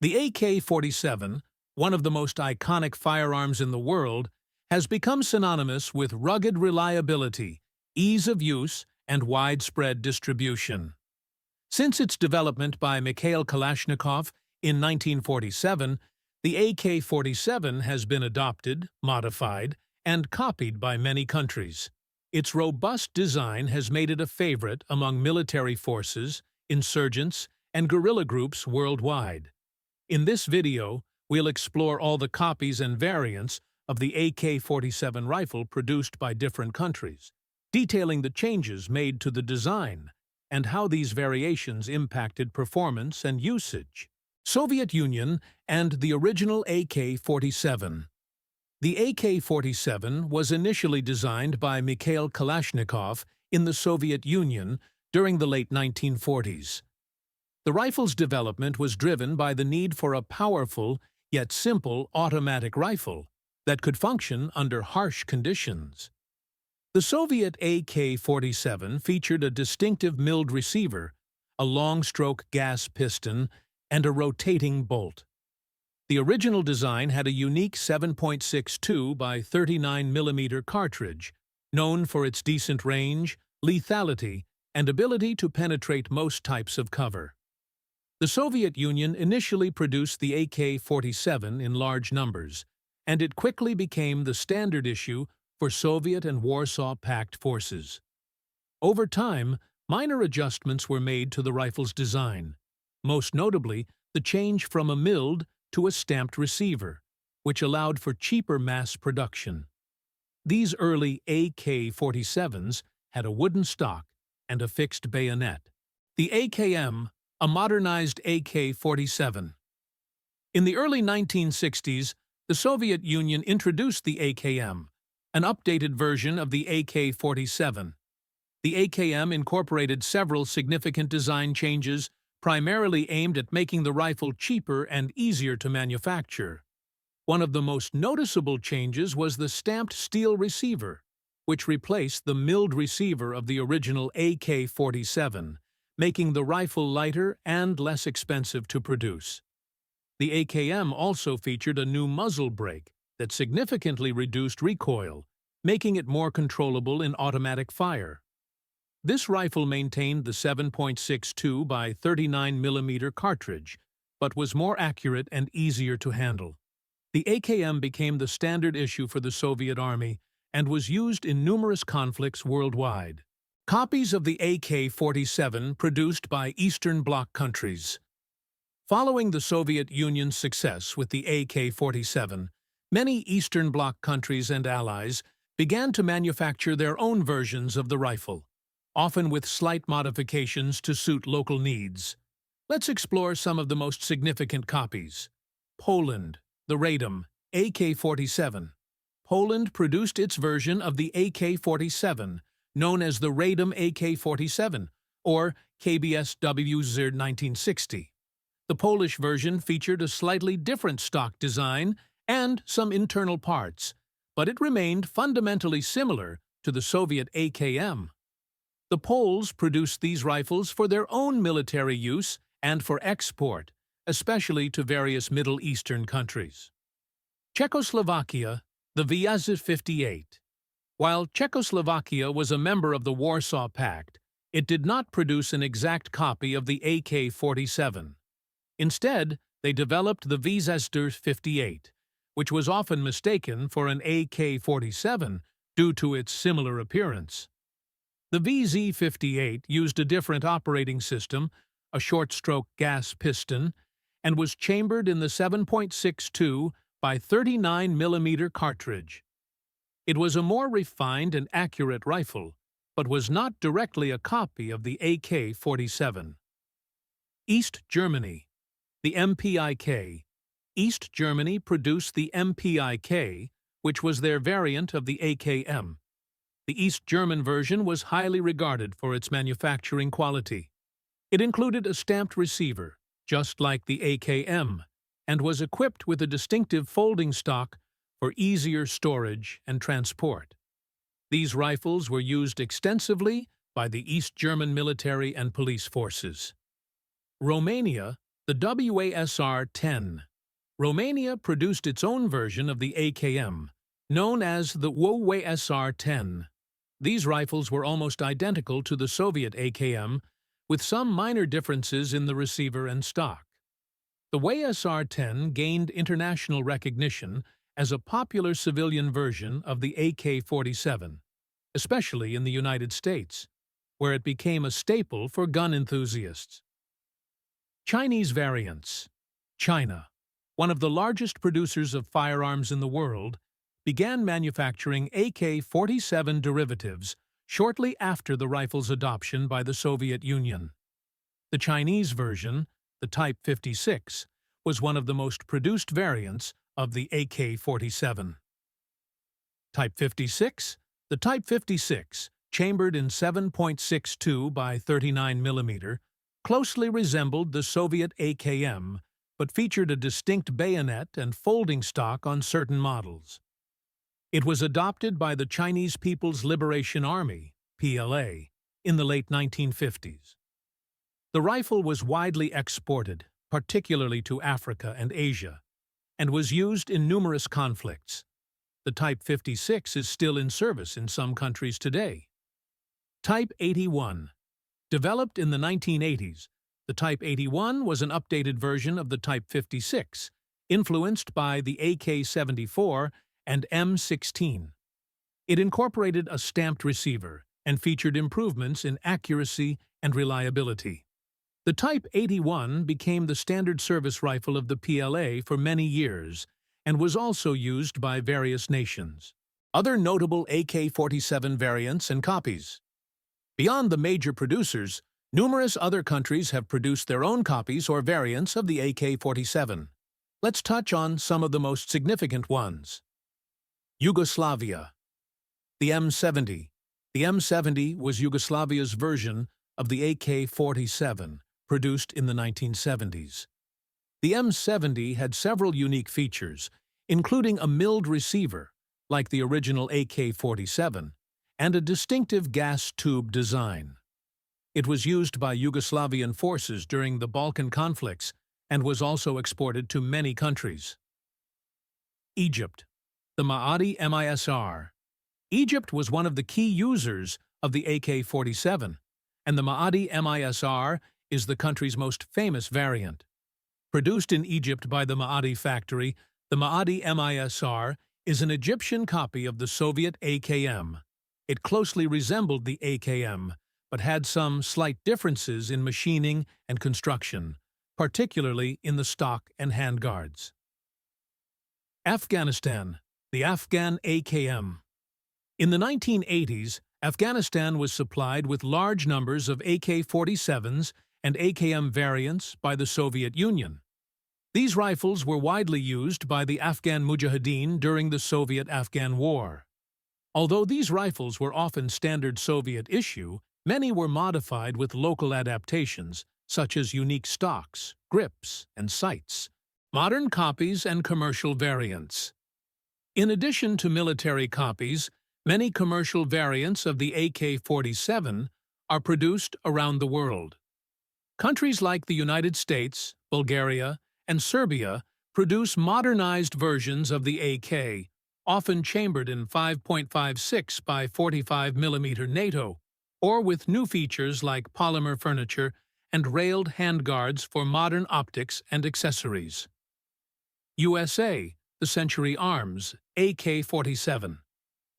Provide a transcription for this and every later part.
The AK-47, one of the most iconic firearms in the world, has become synonymous with rugged reliability, ease of use, and widespread distribution. Since its development by Mikhail Kalashnikov in 1947, the AK-47 has been adopted, modified, and copied by many countries. Its robust design has made it a favorite among military forces, insurgents, and guerrilla groups worldwide. In this video, we'll explore all the copies and variants of the AK-47 rifle produced by different countries, detailing the changes made to the design and how these variations impacted performance and usage. Soviet Union and the original AK-47. The AK-47 was initially designed by Mikhail Kalashnikov in the Soviet Union during the late 1940s. The rifle's development was driven by the need for a powerful, yet simple automatic rifle that could function under harsh conditions. The Soviet AK-47 featured a distinctive milled receiver, a long-stroke gas piston, and a rotating bolt. The original design had a unique 7.62 by 39 mm cartridge, known for its decent range, lethality, and ability to penetrate most types of cover. The Soviet Union initially produced the AK-47 in large numbers, and it quickly became the standard issue for Soviet and Warsaw Pact forces. Over time, minor adjustments were made to the rifle's design, most notably the change from a milled to a stamped receiver, which allowed for cheaper mass production. These early AK-47s had a wooden stock and a fixed bayonet. The AKM, a modernized AK-47. In the early 1960s, the Soviet Union introduced the AKM, an updated version of the AK-47. The AKM incorporated several significant design changes, primarily aimed at making the rifle cheaper and easier to manufacture. One of the most noticeable changes was the stamped steel receiver, which replaced the milled receiver of the original AK-47, making the rifle lighter and less expensive to produce. The AKM also featured a new muzzle brake that significantly reduced recoil, making it more controllable in automatic fire. This rifle maintained the 7.62 by 39 mm cartridge, but was more accurate and easier to handle. The AKM became the standard issue for the Soviet Army and was used in numerous conflicts worldwide. Copies of the AK-47 produced by Eastern Bloc countries. Following the Soviet Union's success with the AK-47, many Eastern Bloc countries and allies began to manufacture their own versions of the rifle, often with slight modifications to suit local needs. Let's explore some of the most significant copies. Poland, the Radom AK-47. Poland produced its version of the AK-47, known as the Radom AK-47, or KBSW ussr 1960. The Polish version featured a slightly different stock design and some internal parts, but it remained fundamentally similar to the Soviet AKM. The Poles produced these rifles for their own military use and for export, especially to various Middle Eastern countries. Czechoslovakia, the ussr-58. While Czechoslovakia was a member of the Warsaw Pact, it did not produce an exact copy of the AK-47. Instead, they developed the ussr-58, which was often mistaken for an AK-47 due to its similar appearance. The VZ-58 used a different operating system, a short-stroke gas piston, and was chambered in the 7.62 by 39 mm cartridge. It was a more refined and accurate rifle, but was not directly a copy of the AK-47. East Germany, the MPi-K. East Germany produced the MPi-K, which was their variant of the AKM. The East German version was highly regarded for its manufacturing quality. It included a stamped receiver, just like the AKM, and was equipped with a distinctive folding stock for easier storage and transport. These rifles were used extensively by the East German military and police forces. Romania, The ussr-10. Romania produced its own version of the AKM, known as the ussr-10. These rifles were almost identical to the Soviet AKM, with some minor differences in the receiver and stock. The ussr-10 gained international recognition as a popular civilian version of the AK-47, especially in the United States, where it became a staple for gun enthusiasts. Chinese variants. China, one of the largest producers of firearms in the world, began manufacturing AK-47 derivatives shortly after the rifle's adoption by the Soviet Union. The Chinese version, the Type 56, was one of the most produced variants of the AK-47. Type 56. The Type 56, chambered in 7.62 by 39 mm, closely resembled the Soviet AKM, but featured a distinct bayonet and folding stock on certain models. It was adopted by the Chinese People's Liberation Army, PLA, in the late 1950s. The rifle was widely exported, particularly to Africa and Asia, and was used in numerous conflicts. The Type 56 is still in service in some countries today. Type 81. Developed in the 1980s, the Type 81 was an updated version of the Type 56, influenced by the AK-74 and M16. It incorporated a stamped receiver and featured improvements in accuracy and reliability. The Type 81 became the standard service rifle of the PLA for many years and was also used by various nations. Other notable AK-47 variants and copies. Beyond the major producers, numerous other countries have produced their own copies or variants of the AK-47. Let's touch on some of the most significant ones. Yugoslavia. The M70. The M70 was Yugoslavia's version of the AK-47, produced in the 1970s. The M70 had several unique features, including a milled receiver, like the original AK-47, and a distinctive gas tube design. It was used by Yugoslavian forces during the Balkan conflicts and was also exported to many countries. Egypt. The MPi-K. Egypt was one of the key users of the AK-47, and the MPi-K is the country's most famous variant. Produced in Egypt by the Maadi factory, the MPi-K is an Egyptian copy of the Soviet AKM. It closely resembled the AKM, but had some slight differences in machining and construction, particularly in the stock and handguards. Afghanistan. The Afghan AKM. In the 1980s, Afghanistan was supplied with large numbers of AK-47s and AKM variants by the Soviet Union. These rifles were widely used by the Afghan Mujahideen during the Soviet-Afghan War. Although these rifles were often standard Soviet issue, many were modified with local adaptations, such as unique stocks, grips, and sights. Modern copies and commercial variants. In addition to military copies, many commercial variants of the AK-47 are produced around the world. Countries like the United States, Bulgaria, and Serbia produce modernized versions of the AK, often chambered in 5.56 by 45 mm NATO, or with new features like polymer furniture and railed handguards for modern optics and accessories. USA, the Century Arms, AK-47.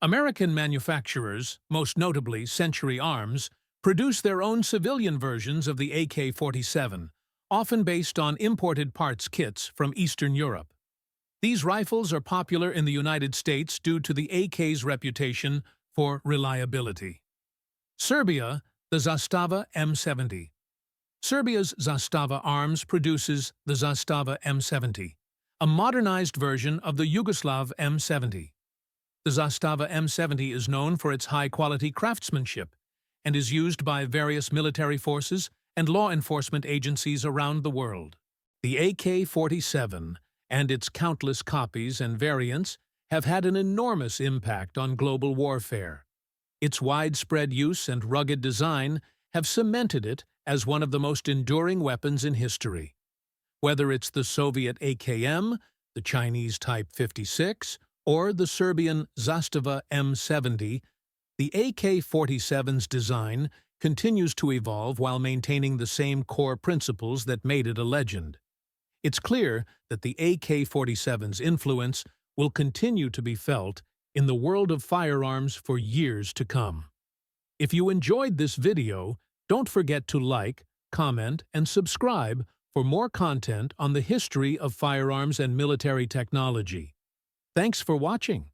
American manufacturers, most notably Century Arms, produce their own civilian versions of the AK-47, often based on imported parts kits from Eastern Europe. These rifles are popular in the United States due to the AK's reputation for reliability. Serbia, the Zastava M70. Serbia's Zastava Arms produces the Zastava M70, a modernized version of the Yugoslav M70. The Zastava M70 is known for its high-quality craftsmanship and is used by various military forces and law enforcement agencies around the world. The AK-47 and its countless copies and variants have had an enormous impact on global warfare. Its widespread use and rugged design have cemented it as one of the most enduring weapons in history. Whether it's the Soviet AKM, the Chinese Type 56, or the Serbian Zastava M70, the AK-47's design continues to evolve while maintaining the same core principles that made it a legend. It's clear that the AK-47's influence will continue to be felt in the world of firearms for years to come. If you enjoyed this video, don't forget to like, comment, and subscribe for more content on the history of firearms and military technology. Thanks for watching.